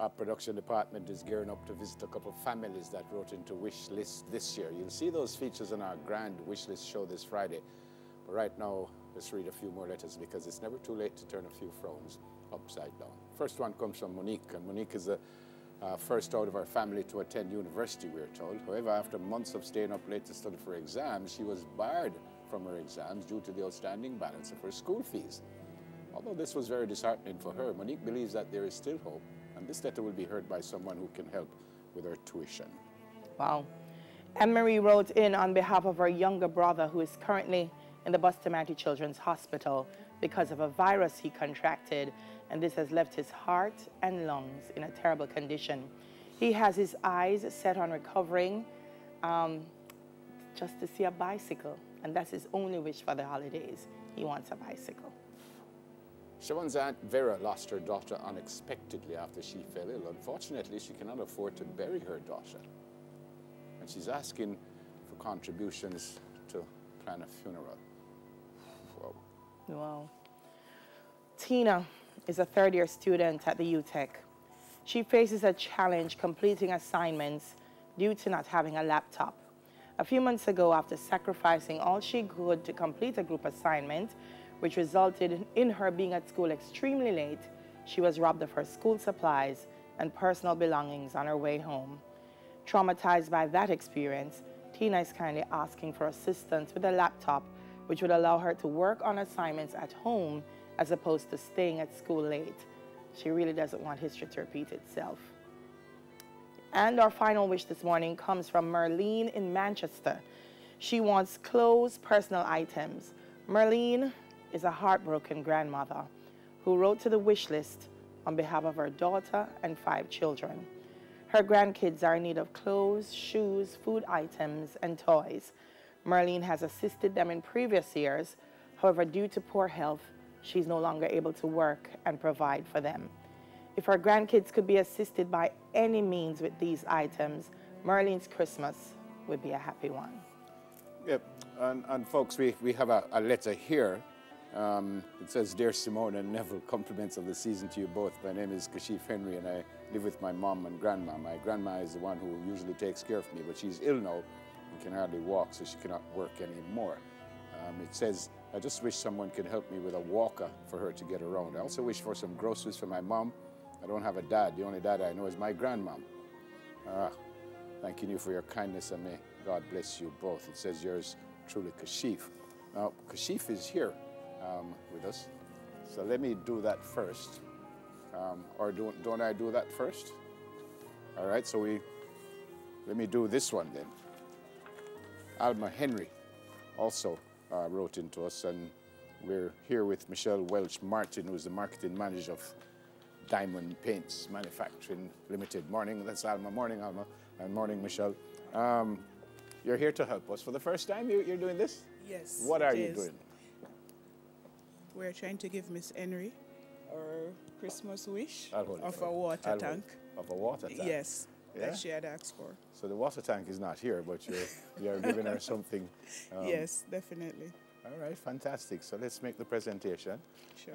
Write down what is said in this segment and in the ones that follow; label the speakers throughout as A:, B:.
A: Our production department is gearing up to visit a couple of families that wrote into wish list this year. You'll see those features on our grand wish list show this Friday. But right now, let's read a few more letters because it's never too late to turn a few frowns upside down. First one comes from Monique, and Monique is the first out of our family to attend university, we're told. However, after months of staying up late to study for exams, she was barred from her exams due to the outstanding balance of her school fees. Although this was very disheartening for her, Monique believes that there is still hope, and this letter will be heard by someone who can help with her tuition.
B: Wow. Anne-Marie wrote in on behalf of her younger brother, who is currently in the Bustamante Children's Hospital because of a virus he contracted, and this has left his heart and lungs in a terrible condition. He has his eyes set on recovering just to see a bicycle, and that's his only wish for the holidays. He wants a bicycle.
A: Siobhan's Aunt Vera lost her daughter unexpectedly after she fell ill. Unfortunately, she cannot afford to bury her daughter, and she's asking for contributions to plan a funeral. Whoa.
B: Wow. Tina is a third-year student at the UTech. She faces a challenge completing assignments due to not having a laptop. A few months ago, after sacrificing all she could to complete a group assignment, which resulted in her being at school extremely late, she was robbed of her school supplies and personal belongings on her way home. Traumatized by that experience, Tina is kindly asking for assistance with a laptop, which would allow her to work on assignments at home as opposed to staying at school late. She really doesn't want history to repeat itself. And our final wish this morning comes from Marlene in Manchester. She wants clothes, personal items. Marlene is a heartbroken grandmother who wrote to the wish list on behalf of her daughter and 5 children. Her grandkids are in need of clothes, shoes, food items, and toys. Marlene has assisted them in previous years. However, due to poor health, she's no longer able to work and provide for them. If her grandkids could be assisted by any means with these items, Marlene's Christmas would be a happy one.
A: Yep, and folks, we have a letter here. It says, Dear Simone and Neville, compliments of the season to you both. My name is Kashif Henry and I live with my mom and grandma. My grandma is the one who usually takes care of me, but she's ill now and can hardly walk, so she cannot work anymore. It says, I just wish someone can help me with a walker for her to get around. I also wish for some groceries for my mom. I don't have a dad. The only dad I know is my grandmom. Thanking you for your kindness, and may God bless you both. It says yours truly, Kashif. Now, Kashif is here with us, so let me do that first. Or don't I do that first? All right, so let me do this one then. Alma Henry also wrote into us, and we're here with Michelle Welch Martin, who's the marketing manager of Diamond Paints Manufacturing Limited. Morning, that's Alma. Morning, Alma. And morning, Michelle. You're here to help us. For the first time, you're doing this?
C: Yes.
A: What are you doing?
C: We're trying to give Miss Henry our Christmas wish
A: I'll hold it
C: of
A: for
C: a
A: you.
C: water tank.
A: Of a water tank?
C: Yes,
A: Yeah?
C: that she had asked for.
A: So the water tank is not here, but you're giving her something.
C: Yes, definitely.
A: All right, fantastic. So let's make the presentation.
C: Sure.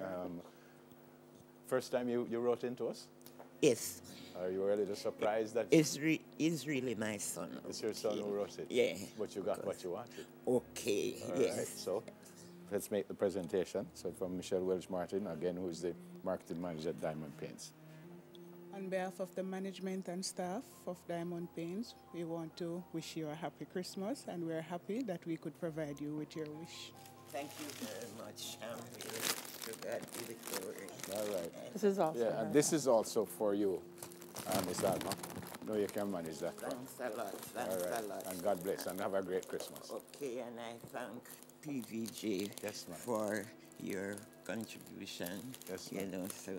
A: First time you wrote into us?
D: Yes.
A: Are you a little surprised that
D: It's really my son.
A: it's your son who wrote it?
D: Yeah.
A: But you got what you wanted.
D: Okay,
A: All
D: yes.
A: right, so let's make the presentation. So from Michelle Welch Martin, again, who is the marketing manager at Diamond Paints.
C: On behalf of the management and staff of Diamond Paints, we want to wish you a happy Christmas, and we're happy that we could provide you with your wish.
D: Thank you very much. To God be the glory.
A: All right.
B: This is also
A: Yeah, and this is also for you, Miss Alma. No, you can manage that one.
D: Thanks a lot.
A: All
D: Thanks
A: right.
D: a lot.
A: And God bless, and have a great Christmas.
D: Okay, and I thank PVJ
A: Yes, ma'am.
D: for your contribution.
A: Yes,
D: You
A: ma'am.
D: know, so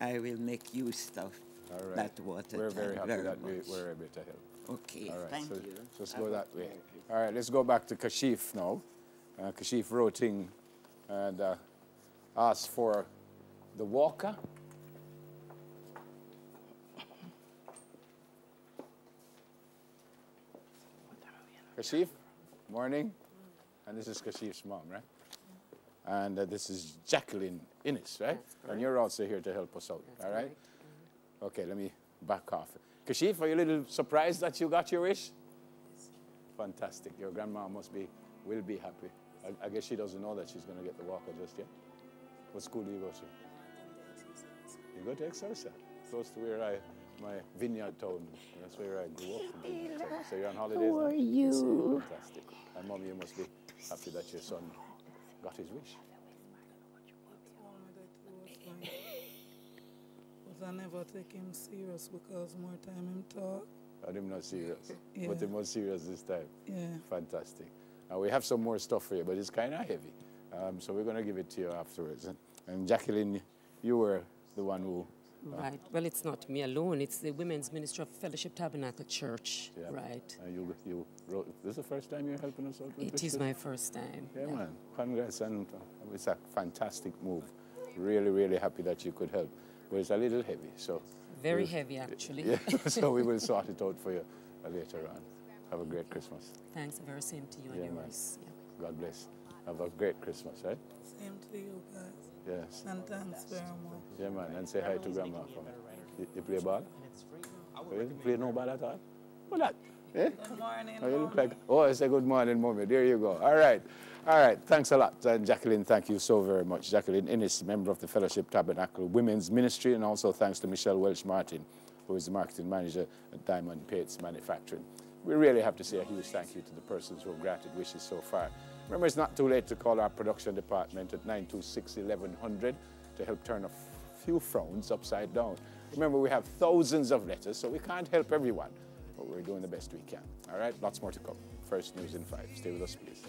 D: I will make use of
A: All right.
D: that water.
A: We're very
D: tank
A: happy that
D: much.
A: we're able to help.
D: Okay,
A: All right,
D: thank
A: so
D: you.
A: just go that way. All right, let's go back to Kashif now. Kashif wrote in and asked for the walker. Kashif, morning. And this is Kashif's mom, right? And this is Jacqueline Innes, right? And you're also here to help us out, all right? Okay, let me back off. Kashif, are you a little surprised that you got your wish? Fantastic. Your grandma will be happy. I guess she doesn't know that she's going to get the walker just yet. What school do you go to? You go to Excelsior, close to where my vineyard town. That's where I grew up. So you're on holidays
E: How are
A: now?
E: you?
A: Fantastic. And Mom, you must be happy that your son got his wish.
F: But I never take him serious because more time him talk.
A: And him not serious.
F: Yeah.
A: But him was serious this time.
F: Yeah.
A: Fantastic. And we have some more stuff for you, but it's kind of heavy. So we're going to give it to you afterwards. And Jacqueline, you were the one who...
E: Right. Well, it's not me alone. It's the Women's Ministry of Fellowship Tabernacle Church.
A: Yeah.
E: Right.
A: And you wrote... This is the first time you're helping us out with
E: It is my first time.
A: Yeah, man. Congrats. And it's a fantastic move. Really, really happy that you could help. But it's a little heavy, so...
E: Very heavy, actually.
A: Yeah, so we will sort it out for you later on. Have a great Christmas.
E: Thanks, the very same to you and yours. Yeah.
A: God bless. Have a great Christmas, right?
F: Same to you guys.
A: Yes.
F: And thanks very much.
A: Yeah, man. And say hi to Grandma for me. You play ball? You play no ball at all? What that? Eh?
F: Good morning,
A: Oh, you look like... Oh, I say good morning, Mommy. There you go. All right. All right. Thanks a lot. And Jacqueline, thank you so very much. Jacqueline Innes, member of the Fellowship Tabernacle Women's Ministry, and also thanks to Michelle Welch-Martin, who is the marketing manager at Diamond Pates Manufacturing. We really have to say a huge thank you to the persons who have granted wishes so far. Remember, it's not too late to call our production department at 926-1100 to help turn a few frowns upside down. Remember, we have thousands of letters, so we can't help everyone, but we're doing the best we can. All right, lots more to come. First News in 5. Stay with us, please.